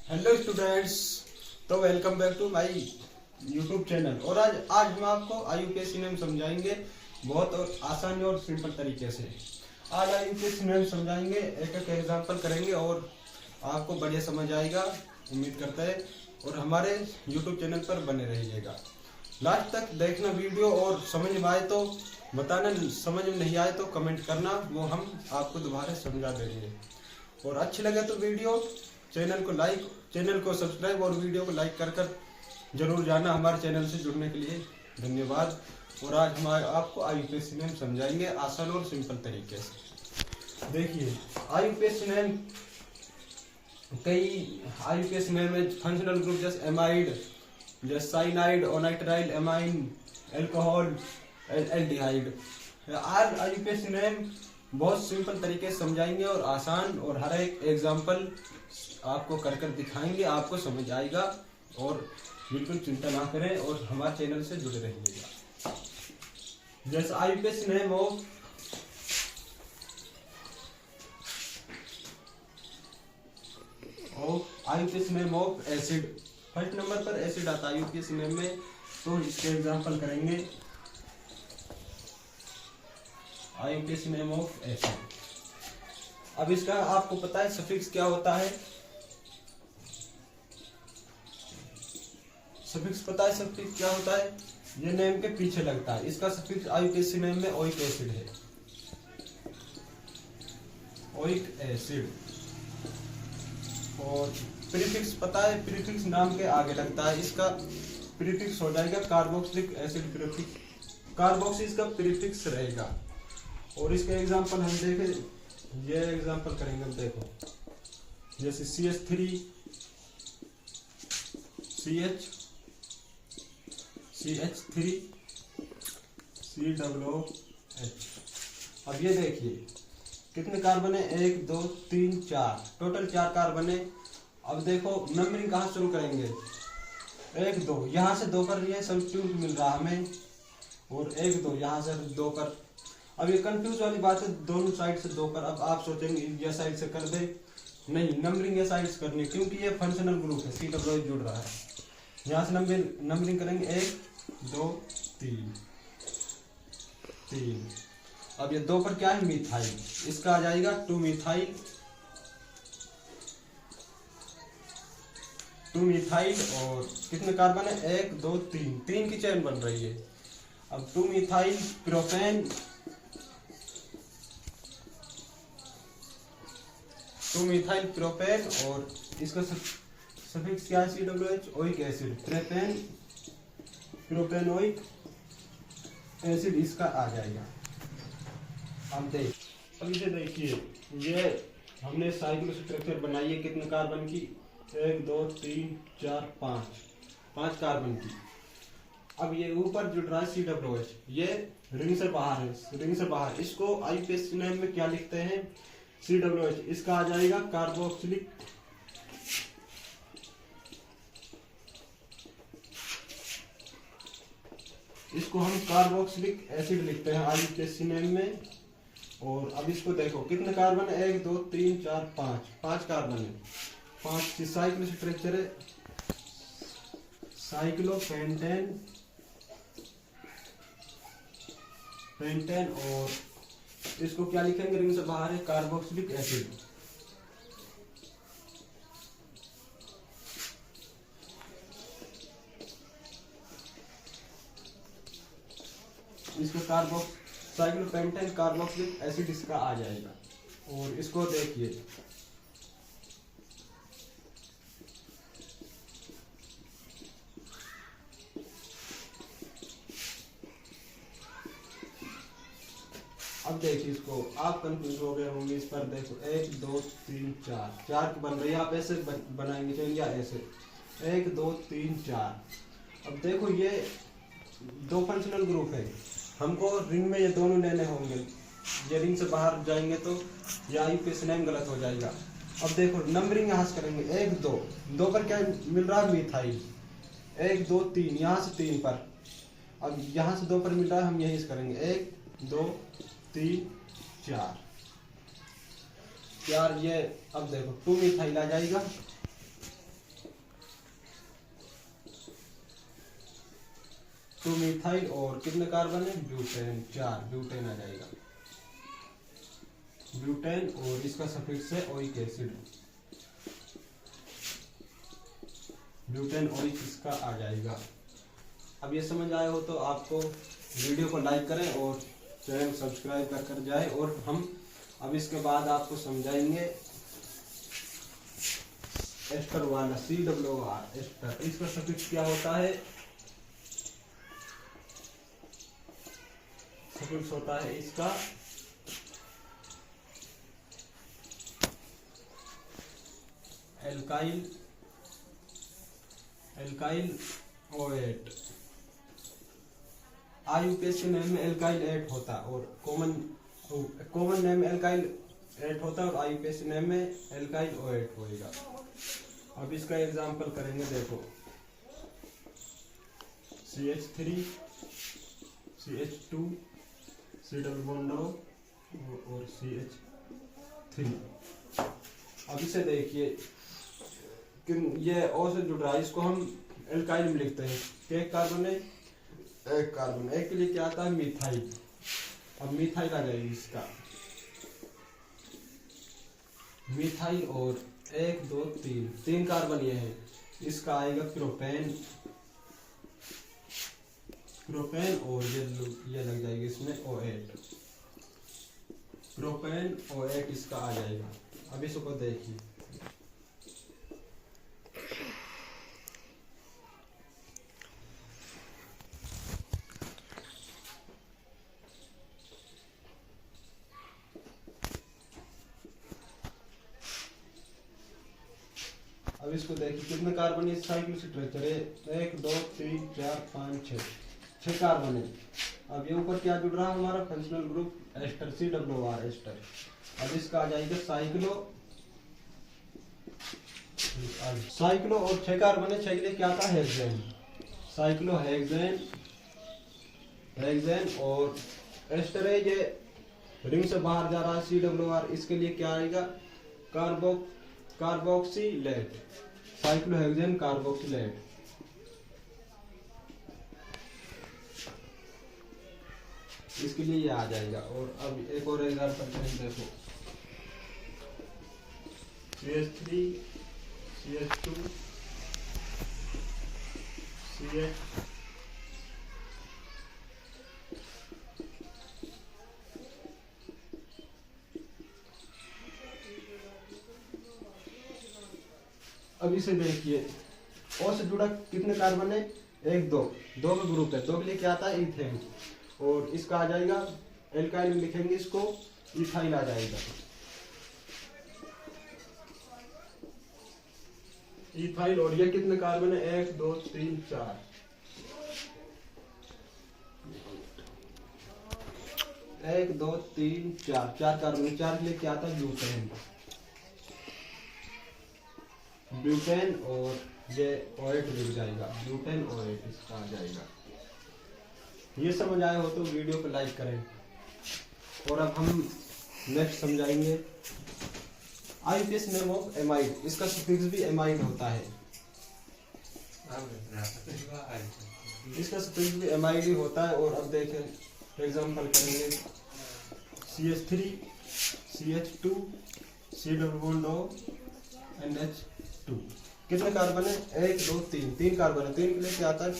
Hello students, तो welcome back to my YouTube channel. और आज हम आपको आईयूपीएससी नेम समझाएंगे बहुत और आसानी और सिंपल तरीके से। आज आईयूपीएससी नेम समझाएंगे, एक एक एग्जांपल करेंगे और आपको बढ़िया समझ आएगा, उम्मीद करते हैं। और हमारे यूट्यूब चैनल पर बने रहिएगा, लास्ट तक देखना वीडियो। और समझ में आए तो बताना, समझ में नहीं आए तो कमेंट करना, वो हम आपको दोबारा समझा देंगे। और अच्छी लगे तो वीडियो चैनल को सब्सक्राइब और वीडियो को लाइक कर जरूर जाना। हमारे चैनल से जुड़ने के लिए धन्यवाद। और आज हम आपको आईयूपीएससी नेम समझाएंगे आसान और सिंपल तरीके से। देखिए, आईयूपीएससी नेम कई आईयूपीएससी नेम में फंक्शनल ग्रुप जैसे एमाइड, जैसे साइनाइड, ओनाइट्राइल, एमाइन, एल्कोहल, एल्डिहाइड। आज आईयूपीएससी नेम बहुत सिंपल तरीके से समझाएंगे और आसान, और हर एक एग्जाम्पल आपको कर दिखाएंगे, आपको समझ आएगा। और बिल्कुल चिंता ना करें और हमारे चैनल से जुड़े रहिएगा। जैसे आईयूपीएससी name of आईयूपीएससी name of acid, first number पर एसिड आता है आईयूपीएससी नेम में। तो इसके एग्जाम्पल करेंगे। आईयूपीएससी नेम ऑफ एसिड। अब इसका आपको पता है सफिक्स क्या होता है? सफिक्स पता है सफिक्स क्या होता है? ये नेम के पीछे लगता है। इसका सफिक्स आईयूपीएससी नेम में ओइक एसिड है, ओइक एसिड। और प्रीफिक्स पता है? प्रीफिक्स नाम के आगे लगता है। इसका प्रीफिक्स हो जाएगा कार्बोक्सिलिक एसिड प्रीफिक्स। कार्बोक्सी इसका प्रीफिक्स रहेगा। और इसके एग्जांपल हम देखें, ये एग्जांपल करेंगे। हम देखो, जैसे CH3 CH3 अब ये देखिए कितने कार्बन है, 1 2 3 4, टोटल 4 कार्बन है। अब देखो नंबरिंग कहाँ शुरू करेंगे? 1 2, यहाँ से 2 पर ये सब्स्टिट्यूट मिल रहा हमें, और 1 2 यहाँ से 2 पर। अब ये कंफ्यूज वाली बात है, दोनों साइड से 2 पर। अब आप सोचेंगे ये साइड से कर दे, नहीं, नंबरिंग ये साइड से करनी, क्योंकि ये फंक्शनल ग्रुप है, CWH जुड़ रहा है। यहाँ से नंबरिंग करेंगे 1 2 3 3। अब ये 2 पर क्या है? मिथाइल। इसका आ जाएगा 2 मिथाइल, 2 मिथाइल। और कितने कार्बन है? 1 2 3, 3 की चेन बन रही है। अब 2 मिथाइल प्रोपेन, 2 मिथाइल प्रोपेन। और इसका सफिक्स क्या है? CWH, oic acid, propanoic acid इसका आ जाएगा। अब इसे देखिए, ये हमने साइक्लो स्ट्रक्चर बनाई है कितने कार्बन की? 1 2 3 4 5 कार्बन की। अब ये ऊपर जुड़ रहा है CWH, ये रिंग से बाहर है, रिंग से बाहर। इसको आईयूपीएससी नेम में क्या लिखते हैं? CWH। इसका आ जाएगा कार्बोक्सिलिक, इसको हम कार्बोक्सिलिक एसिड लिखते हैं आईयूपीएससी नेम में। और अब इसको देखो कितने कार्बन है? 1 2 3 4 5 कार्बन है। 5 की साइक्लो स्ट्रक्चर है, साइक्लोपेंटेन, और इसको क्या लिखेंगे? रिंग से बाहर है, कार्बोक्सिलिक एसिड। इसको साइक्लोपेंटेन कार्बोक्सिलिक एसिड इसका आ जाएगा। और इसको देखिए, अब देखिए इसको, आप कंफ्यूज हो गए होंगे इस पर। देखो 1 2 3 4 की बन रही है। आप ऐसे बनाएंगे चाहिए या ऐसे 1 2 3 4। अब देखो ये 2 फंक्शनल ग्रुप है, हमको रिंग में ये दोनों लेने होंगे। ये रिंग से बाहर जाएंगे तो ये आईयूपीएससी नेम गलत हो जाएगा। अब देखो नंबरिंग यहाँ से करेंगे, 1 2 पर क्या मिल रहा है? मिथाइल। 1 2 3, यहाँ से 3 पर। अब यहाँ से 2 पर मिल रहा है, हम यहीं से करेंगे 1 2 3 4। ये अब देखो 2 मिथाइल आ जाएगा, 2 मिथाइल और कितने कार्बन है, ब्यूटेन, 4 ब्यूटेन आ जाएगा, ब्यूटेन। और इसका सफिक्स है ओइक एसिड, ब्यूटेन ओइक इसका आ जाएगा। अब ये समझ आया हो तो आपको वीडियो को लाइक करें और चैनल सब्सक्राइब कर जाए। और हम अब इसके बाद आपको समझाएंगे एस्टर वाला COR एस्टर, इसका सफिक्स क्या होता है, सफिक्स होता है इसका एल्काइल OH। IUPAC नेम में एल्काइल 8 होता है और कॉमन नेम में एल्काइल 8 होता है और IUPAC नेम में एल्काइल OH होएगा। अब इसका एग्जांपल करेंगे, देखो CH3 CH2 C double bond और CH3। अब इसे देखिए कि ये O से जुड़ रहा है, इसको हम एल्काइल में लिखते हैं, एक कार्बन है, एक कार्बन, एक के लिए क्या आता है, मिथाइल। अब मिथाइल आ जाएगी इसका, मिथाइल और 1 2 3 कार्बन ये है, इसका आएगा प्रोपेन, और ये लग जाएगी इसमें O8, प्रोपेन O8 इसका आ जाएगा। अब इसको देखिए, अब इसको देखिए कितने कार्बन इस साइकिल स्ट्रक्चर है, 1 2 3 4 5 6 कार्बन है। अब ये ऊपर क्या जुड़ रहा है हमारा functional group ester, COR ester. अब इसका आ जाएगा साइक्लो और 6 कार्बन है, 6 के लिए क्या था, हेक्सेन, साइक्लो हेक्सेन और एस्टर है, ये रिंग से बाहर जा रहा है COR, इसके लिए क्या आएगा, कार्बोक्सिलेट, साइक्लोहेक्सेन कार्बोक्सिलेट। इसके लिए ये आ जाएगा। और अब एक और एग्जांपल करें, देखो CH3 CH2 CH अब इसे देखिए, O से जुड़ा कितने कार्बन है, 1 2 का ग्रुप है, 2 के लिए क्या आता है, इथेन। और इसका आ जाएगा एल्काइल में लिखेंगे इसको, इथाइल आ जाएगा, इथाइल। और ये कितने कार्बन है, 1 2 3 4, 1 2 3 4 कार्बन, 4 के लिए क्या आता है, ब्यूटेन और ये OH लिख जाएगा, ब्यूटेन OH इसका आ जाएगा। ये समझ आए हो तो वीडियो को लाइक करें। और अब हम नेक्स्ट समझाएंगे IUPAC नेम ऑफ एमाइड, इसका सफिक्स भी एमाइड होता है, इसका सफिक्स भी एमाइड ही होता है। और अब देखें एग्जांपल करेंगे, CH3 CH2 C double bond O NH2, कितने कार्बन है, 1 2 3 कार्बन है, 3 के लिए क्या आता है,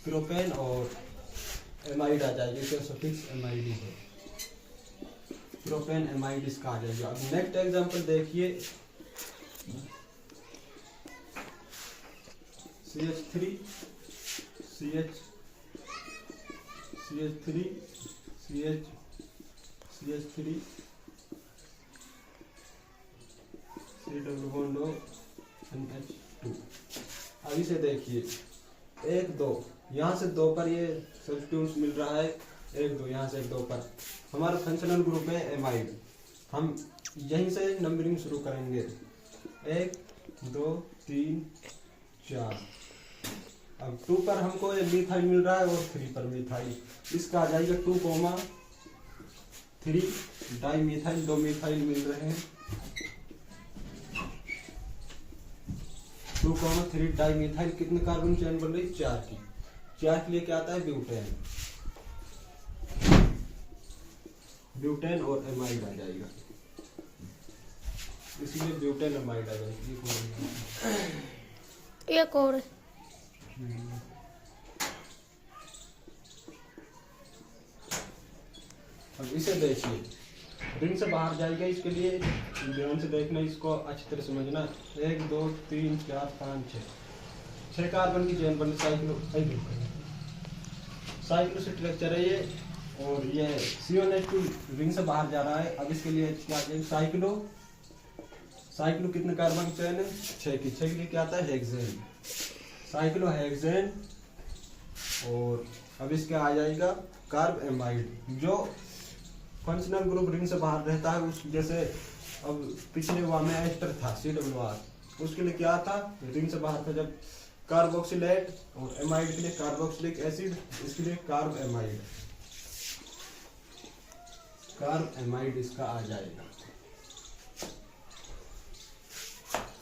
प्रोपेन और एमाइड आ जाएगी, इसका सफिक्स एमाइड है, प्रोपेन एमाइड इसका आ जाएगा। अब नेक्स्ट एग्जांपल देखिए, CH3 CH CH3 CH3 C double bond O NH2। अब इसे देखिए, 1 2 यहाँ से 2 पर ये सब्स्टिट्यूट्स मिल रहा है, 1 2 यहाँ से 2 पर, हमारा फंक्शनल ग्रुप है एमाइड। हम यहीं से नंबरिंग शुरू करेंगे, 1 2 3 4। अब 2 पर हमको ये मिथाइल मिल रहा है और 3 पर मिथाइल, इसका आ जाएगा 2 3 डाई मिथाइल, 2 मिथाइल मिल रहे हैं, 2 2,3 डाई मिथाइल कितने कार्बन चेन बन रही? 4 की। 4 के लिए क्या आता है? ब्यूटेन। ब्यूटेन और एमाइड आ जाएगा, इसलिए ब्यूटेन एमाइड आ जाएगी। एक और अब इसे देखिए, रिंग से बाहर जाएगा, इसके लिए ध्यान से देखना, इसको अच्छी तरह समझना। 1 2 3 4 5 6 कार्बन की चेन बन साइक्लो स्ट्रक्चर है ये, और ये CO2 रिंग से बाहर जा रहा है। अब इसके लिए क्या साइक्लो कितने कार्बन की चेन है? 6 की। 6 के लिए क्या आता है? Hexane, cyclo hexane. और अब इसके आ जाएगा कार्ब एमाइड, जो फंक्शनल ग्रुप रिंग से बाहर रहता है। उस जैसे अब पिछले हुआ में एस्टर था CWR, उसके लिए क्या था? रिंग से बाहर था जब कार्बोक्सिलेट, और एमाइड के लिए कार्बोक्सिलिक एसिड, इसके लिए कार्ब एमाइड इसका आ जाएगा।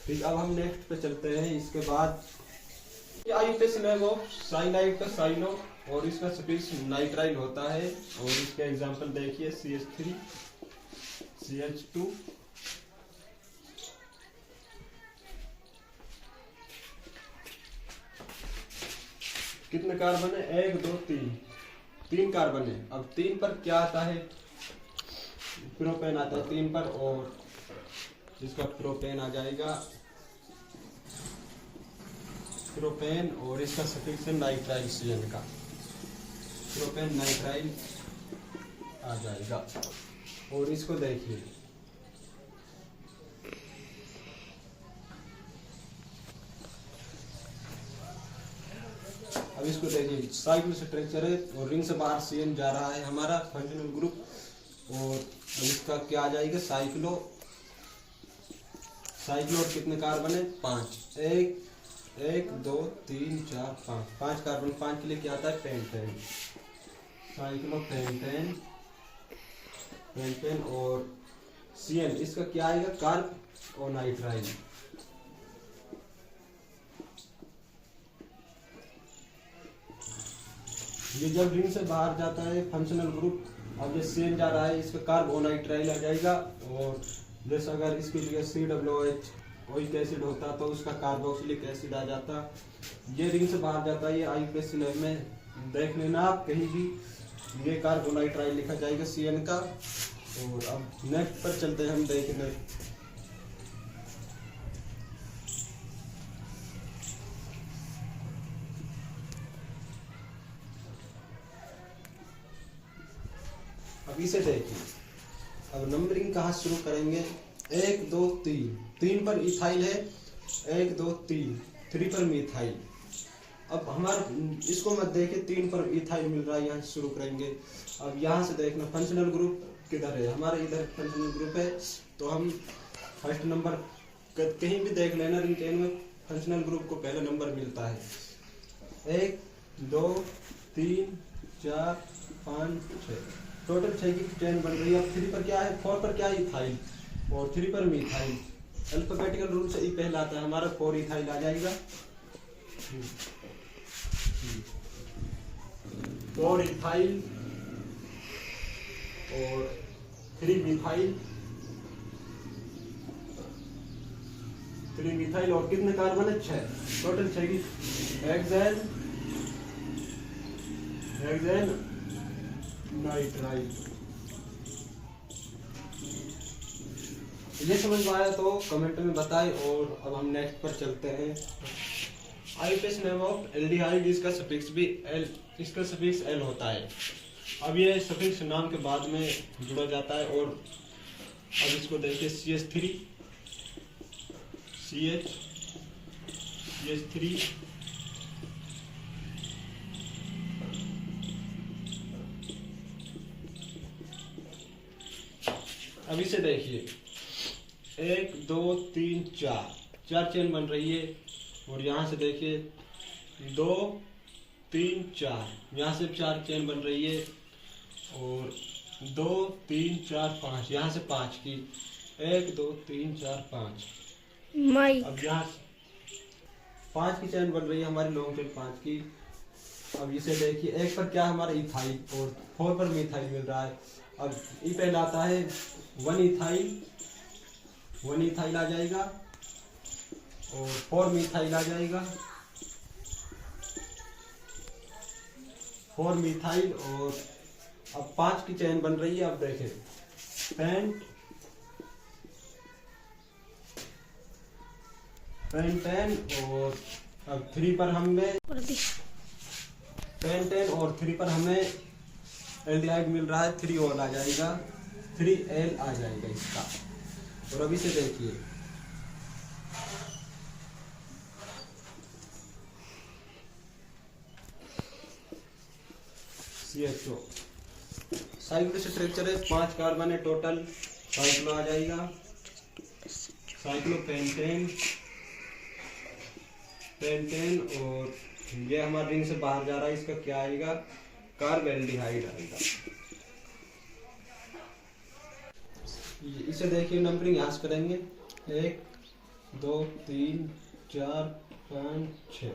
ठीक, अब हम नेक्स्ट पे चलते हैं। इसके बाद आईयूपीएसी नेम ऑफ साइनाइड का साइनो, और इसका सफिक्स नाइट्राइल होता है। और इसके एग्जांपल देखिए, CH3 CH2 कितने कार्बन है? 1 2 3 कार्बन है। अब 3 पर क्या आता है? प्रोपेन आता है 3 पर, और इसका प्रोपेन आ जाएगा, प्रोपेन। और इसका सफिक्स है नाइट्राइल, CN का प्रोपेन नाइट्राइल आ जाएगा। और इसको देखिए, अब इसको देखिए, साइक्लो स्ट्रक्चर है और रिंग से बाहर CN जा रहा है हमारा फंक्शनल ग्रुप। और इसका क्या आ जाएगा? साइक्लो। और कितने कार्बन है? 5। 1 2 3 4 5 कार्बन। 5 के लिए क्या आता है? Pentane, cyclo pentane. और CN, इसका क्या आएगा? कार्ब और नाइट्राइल। ये जब रिंग से बाहर जाता है फंक्शनल ग्रुप, अब ये CN जा रहा है, इसका कार्ब और नाइट्राइल आ जाएगा। और जैसे अगर इसके लिए COOH ओइक एसिड होता तो उसका कार्बोक्सिलिक एसिड आ जाता। ये रिंग से बाहर जाता है, ये आईयूपीएसी नेम में देख लेना आप कहीं भी, ये कार्बोनाइट्राइल लिखा जाएगा CN का। और अब नेक्स्ट पर चलते हैं हम देखने। अब इसे देखिए, अब नंबरिंग कहाँ शुरू करेंगे? 1 2 3 पर इथाइल है, 1 2 3 पर मिथाइल। अब हमारा इसको मत देखे, 3 पर इथाइल मिल रहा है, यहाँ से शुरू करेंगे। अब यहाँ से देखना फंक्शनल ग्रुप किधर है, हमारे इधर फंक्शनल ग्रुप है, तो हम फर्स्ट नंबर कहीं भी देख लेना, रिंग चेन में फंक्शनल ग्रुप को पहला नंबर मिलता है। 1 2 3 4 5 6, टोटल 6 की चेन बन रही है। अब 3 पर क्या है? 4 पर क्या है? इथाइल, और 3 पर मिथाइल। अल्फाबेटिकल रूल से ई पहला आता है हमारा, 4 इथाइल आ जाएगा, 4 इथाइल और 3 मिथाइल, 3 मिथाइल। और कितने कार्बन है? 6, टोटल 6 की हेक्सेन नाइट्राइल। ये समझ में आया तो कमेंट में बताएं। और अब हम नेक्स्ट पर चलते हैं। आईयूपीएसी नेम ऑफ एल्डिहाइड, इसका सफिक्स भी एल, इसका सफिक्स एल होता है। अब ये सफिक्स नाम के बाद में जुड़ा जाता है। और अब इसको देखिए, CH3 अब इसे देखिए, 1 2 3 4 चेन बन रही है। और यहाँ से देखिए 2 3 4, यहाँ से 4 चेन बन रही है। और 2 3 4 5, यहाँ से 5 की 1 2 3 4 5। माई अब यहाँ 5 की चैन बन रही है हमारी लॉन्ग चेन 5 की। अब इसे देखिए, एक पर क्या हमारा इथाइल और 4 पर मिथाइल मिल रहा है। अब ई पहला आता है 1 इथाइल आ जाएगा और 4 मिथाइल आ जाएगा, 4 मिथाइल। और अब 5 की चैन बन रही है। अब देखें, पेंटेन और अब 3 पर हमें पेंटेन और 3 पर हमें एल्डिहाइड मिल रहा है, 3 ऑल आ जाएगा, 3L आ जाएगा इसका। और अभी से देखिए, CHO साइक्लो स्ट्रक्चर है, 5 कार्बन है टोटल, साइक्लो आ जाएगा, साइक्लो पेंटेन और ये हमारे रिंग से बाहर जा रहा है, इसका क्या आएगा, कार्बेल्डिहाइड आएगा। इसे देखिए नंबरिंग यहाँ से करेंगे, 1 2 3 4 5 6।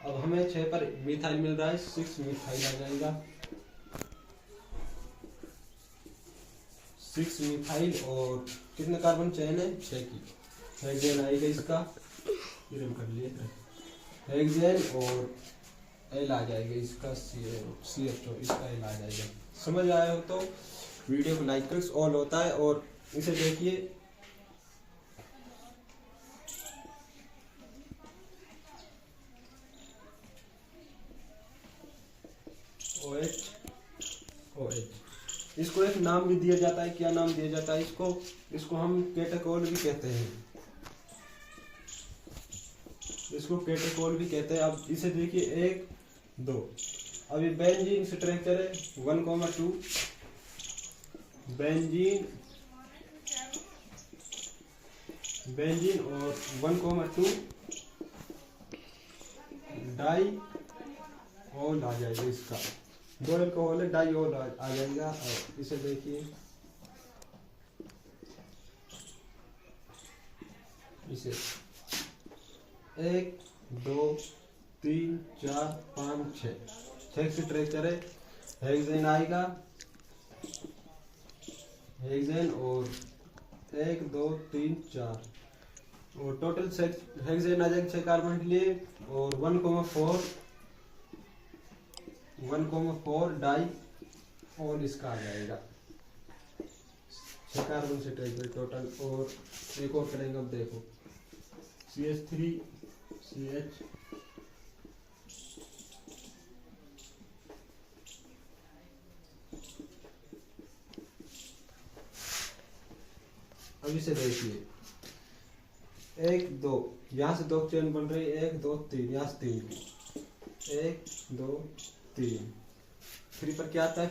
अब हमें 6 पर मिथाइल मिल रहा है, 6 मिथाइल आ जाएगा, 6 मिथाइल। और कितने कार्बन चेन है, 6 की। हेक्सेन आएगा इसका, कर लिए हेक्सेन और L आ जाएगा इसका, CHO इसका L आ जाएगा। समझ आया हो तो वीडियो को लाइक करें, ऑल होता है। और इसे देखिए, OH इसको एक नाम भी दिया जाता है। क्या नाम दिया जाता है इसको हम कैटेकोल भी कहते हैं, इसको कैटेकोल भी कहते हैं। अब इसे देखिए 1 2। अब ये बेंजीन स्ट्रक्चर है, 1,2 बेंजीन और 1,2 डाई ऑल आ जाएगा इसका, 2 अल्कोहल है, डाई ऑल आ जाएगा। और इसे देखिए, इसे 1 2 3 4 5 6 स्ट्रक्चर है। हेक्सेन आएगा, हेक्सेन और 1 2 3 4 और टोटल हेक्सेन आ जाएगा 6 कार्बन के लिए। और 1,4 डाई और इसका आ जाएगा, 6 कार्बन से टोटल। और एक और करेंगे, अब देखो CH3 CH अब इसे देखिए, 1 2 यहाँ से 2 चेन बन रही है, 1 2 3 यहाँ से 3 की, 1 2 3। 3 पर क्या आता है,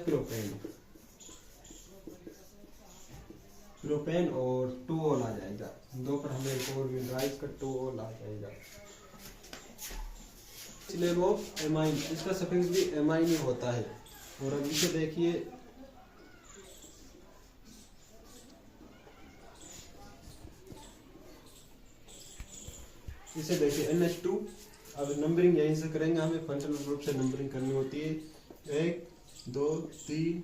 प्रोपेन और 2 ऑल आ जाएगा। 2 पर हमें एक और मिल रहा है, इसका 2 ऑल आ जाएगा, इसलिए वो एमाइन, इसका सफिक्स भी एमाइन ही होता है। और अब इसे देखिए, NH2। अब नंबरिंग यहीं से करेंगे, हमें फंक्शनल ग्रुप से नंबरिंग करनी होती है। 1 2 3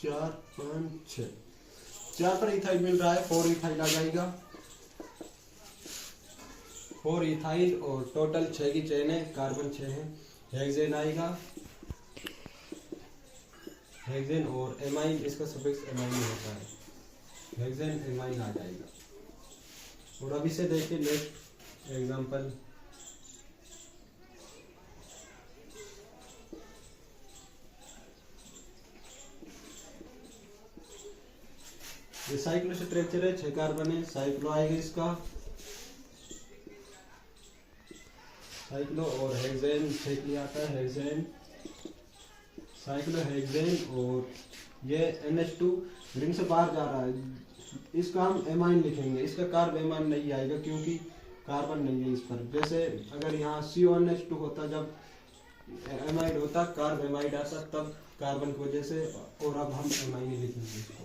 4 5 6। 4 पर इथाइल मिल रहा है, 4 इथाइल आ जाएगा, 4 इथाइल। और टोटल 6 की चेन है, कार्बन 6 है। हेक्सेन आएगा, हेक्सेन और एमाइन, इसका सफिक्स एमाइन होता है, हेक्सेन एमाइन आ जाएगा। और अभी से देखिए नेक्स्ट एग्जांपल, ये साइक्लो स्ट्रक्चर है, 6 कार्बन है, साइक्लो आएगा इसका, साइक्लो और हेक्सेन 6 के लिए आता है, हेक्सेन साइक्लो हेक्सेन। और ये NH2 रिंग से बाहर जा रहा है, इसका हम एमाइन लिखेंगे, इसका कार्ब एमाइन नहीं आएगा क्योंकि कार्बन नहीं है इस पर। जैसे अगर यहाँ CONH2 होता, जब एमाइड होता, कार्ब एमाइड आता तब कार्बन की वजह से। और अब हम एमाइन लिखेंगे इसको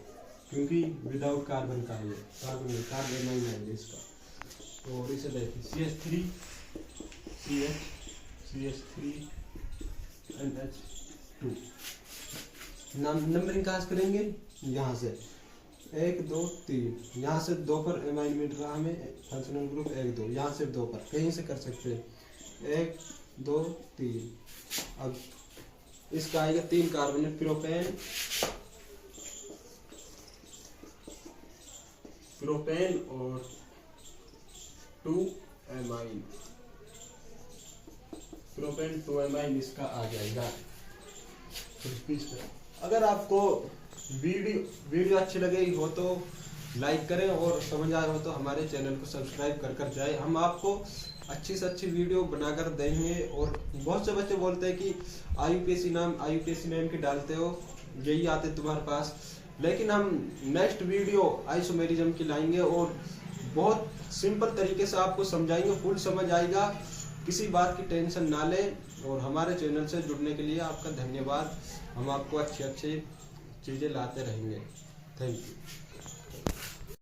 क्योंकि विदाउट कार्बन का है, कार्ब एमाइन आएगा इसका। और इसे देखिए CH3 CH3NH2। नंबरिंग कहाँ से करेंगे, यहाँ से 1 2 3, यहाँ से 2 पर एमाइन मिल रहा हमें फंक्शनल ग्रुप 1 2, यहाँ से 2 पर कहीं से कर सकते हैं 1 2 3। अब इसका आएगा 3 कार्बन प्रोपेन और 2 एमाइन, प्रोपेन 2 एमाइन इसका आ जाएगा। अगर आपको वीडियो अच्छी लगी हो तो लाइक करें और समझ आ रहा हो तो हमारे चैनल को सब्सक्राइब कर जाए। हम आपको अच्छी से अच्छी वीडियो बनाकर देंगे। और बहुत से बच्चे बोलते हैं कि आईयूपीएससी नाम के डालते हो, यही आते तुम्हारे पास, लेकिन हम नेक्स्ट वीडियो आइसोमेरिज्म की लाएंगे और बहुत सिंपल तरीके से आपको समझाएंगे, फुल समझ आएगा, किसी बात की टेंशन ना लें। और हमारे चैनल से जुड़ने के लिए आपका धन्यवाद। हम आपको अच्छी चीज़ें लाते रहेंगे। Thank you.